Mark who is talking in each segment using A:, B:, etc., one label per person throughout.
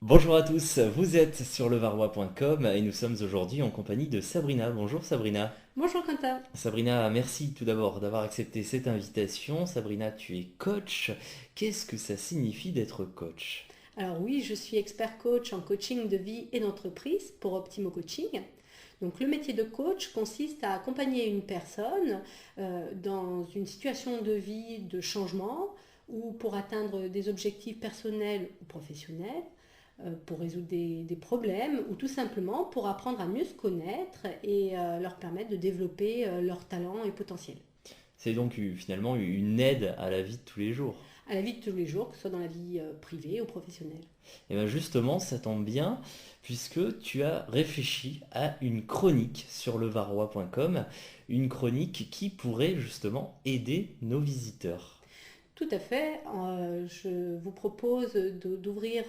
A: Bonjour à tous, vous êtes sur levarrois.com et nous sommes aujourd'hui en compagnie de Sabrina. Bonjour Sabrina.
B: Bonjour Quentin.
A: Sabrina, merci tout d'abord d'avoir accepté cette invitation. Sabrina, tu es coach. Qu'est-ce que ça signifie d'être coach?
B: Alors oui, je suis expert coach en coaching de vie et d'entreprise pour Optimo Coaching. Donc le métier de coach consiste à accompagner une personne dans une situation de vie de changement ou pour atteindre des objectifs personnels ou professionnels, pour résoudre des problèmes ou tout simplement pour apprendre à mieux se connaître et leur permettre de développer leurs talents et potentiels.
A: C'est donc finalement une aide à la vie de tous les jours.
B: À la vie de tous les jours, que ce soit dans la vie privée ou professionnelle.
A: Et bien justement, ça tombe bien puisque tu as réfléchi à une chronique sur levarrois.com, une chronique qui pourrait justement aider nos visiteurs.
B: Tout à fait. Je vous propose d'ouvrir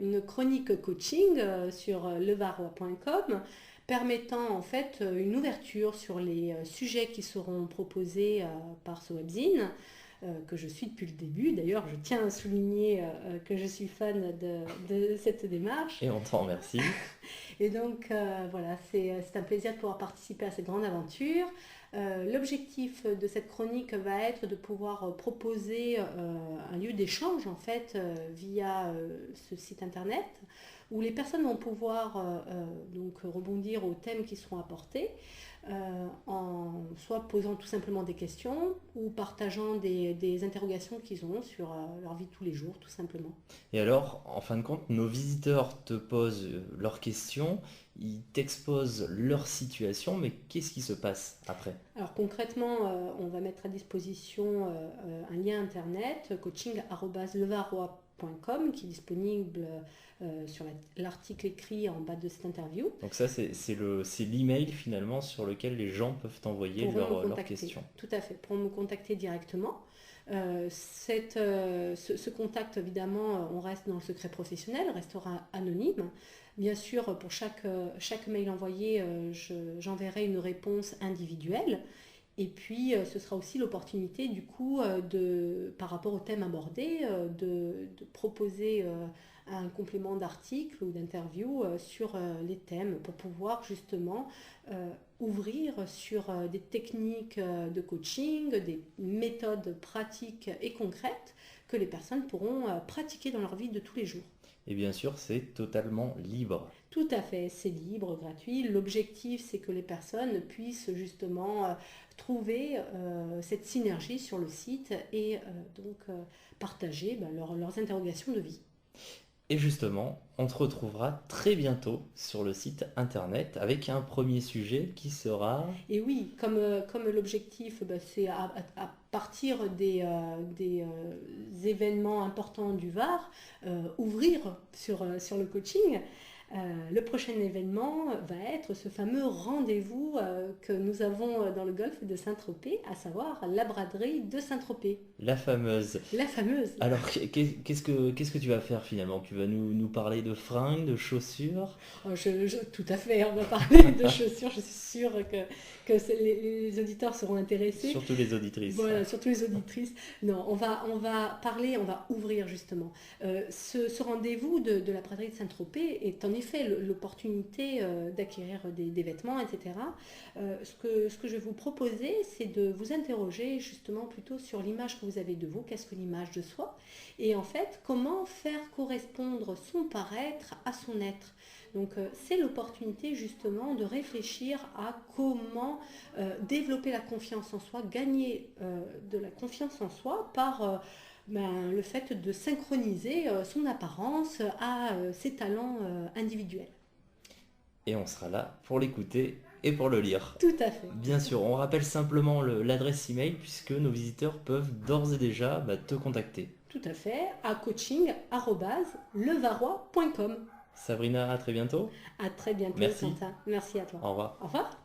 B: une chronique coaching sur levarrois.com permettant en fait une ouverture sur les sujets qui seront proposés par ce webzine que je suis depuis le début. D'ailleurs, je tiens à souligner que je suis fan de cette démarche.
A: Et on t'en remercie.
B: Et donc voilà, c'est un plaisir de pouvoir participer à cette grande aventure. L'objectif de cette chronique va être de pouvoir proposer un lieu d'échange en fait via ce site internet où les personnes vont pouvoir donc rebondir aux thèmes qui seront apportés en soit posant tout simplement des questions ou partageant des interrogations qu'ils ont sur leur vie de tous les jours tout simplement.
A: Et alors, en fin de compte, nos visiteurs te posent leurs questions, ils t'exposent leur situation, mais qu'est-ce qui se passe après?
B: Alors concrètement, on va mettre à disposition un lien internet coaching@levarrois.com qui est disponible sur l'article écrit en bas de cette interview.
A: Donc ça, c'est l'email finalement sur lequel les gens peuvent t'envoyer
B: Pourront me
A: leurs
B: contacter.
A: questions.
B: Tout à fait, pourront me contacter directement. Ce contact, évidemment, on reste dans le secret professionnel, restera anonyme. Bien sûr, pour chaque mail envoyé, j'enverrai une réponse individuelle. Et puis, ce sera aussi l'opportunité, du coup, par rapport au thème abordé, de proposer un complément d'article ou d'interview sur les thèmes pour pouvoir justement ouvrir sur des techniques de coaching, des méthodes pratiques et concrètes que les personnes pourront pratiquer dans leur vie de tous les jours.
A: Et bien sûr, c'est totalement libre.
B: Tout à fait, c'est libre, gratuit. L'objectif, c'est que les personnes puissent justement trouver cette synergie sur le site et donc partager leurs interrogations de vie.
A: Et justement, on te retrouvera très bientôt sur le site internet avec un premier sujet qui sera...
B: Et oui, comme l'objectif, c'est à partir des événements importants du VAR, ouvrir sur le coaching. Le prochain événement va être ce fameux rendez-vous que nous avons dans le golfe de Saint-Tropez, à savoir la braderie de Saint-Tropez.
A: La fameuse.
B: La fameuse.
A: Alors, qu'est-ce que tu vas faire finalement? Tu vas nous parler de fringues, de chaussures?
B: Oh, tout à fait, on va parler de chaussures, je suis sûre que les auditeurs seront intéressés.
A: Surtout les auditrices.
B: Voilà, surtout les auditrices. Non, on va parler, on va ouvrir justement. Ce rendez-vous de la braderie de Saint-Tropez est en effet l'opportunité d'acquérir des vêtements, etc. Ce que je vais vous proposer, c'est de vous interroger justement plutôt sur l'image que vous avez de vous, qu'est-ce que l'image de soi, et en fait, comment faire correspondre son paraître à son être. Donc c'est l'opportunité justement de réfléchir à comment développer la confiance en soi, gagner de la confiance en soi par le fait de synchroniser son apparence à ses talents individuels.
A: Et on sera là pour l'écouter et pour le lire.
B: Tout à fait.
A: Bien sûr, on rappelle simplement l'adresse email puisque nos visiteurs peuvent d'ores et déjà te contacter.
B: Tout à fait, à coaching@levarrois.com.
A: Sabrina, à très bientôt.
B: À très bientôt,
A: Merci.
B: Quentin. Merci à toi.
A: Au revoir.
B: Au revoir.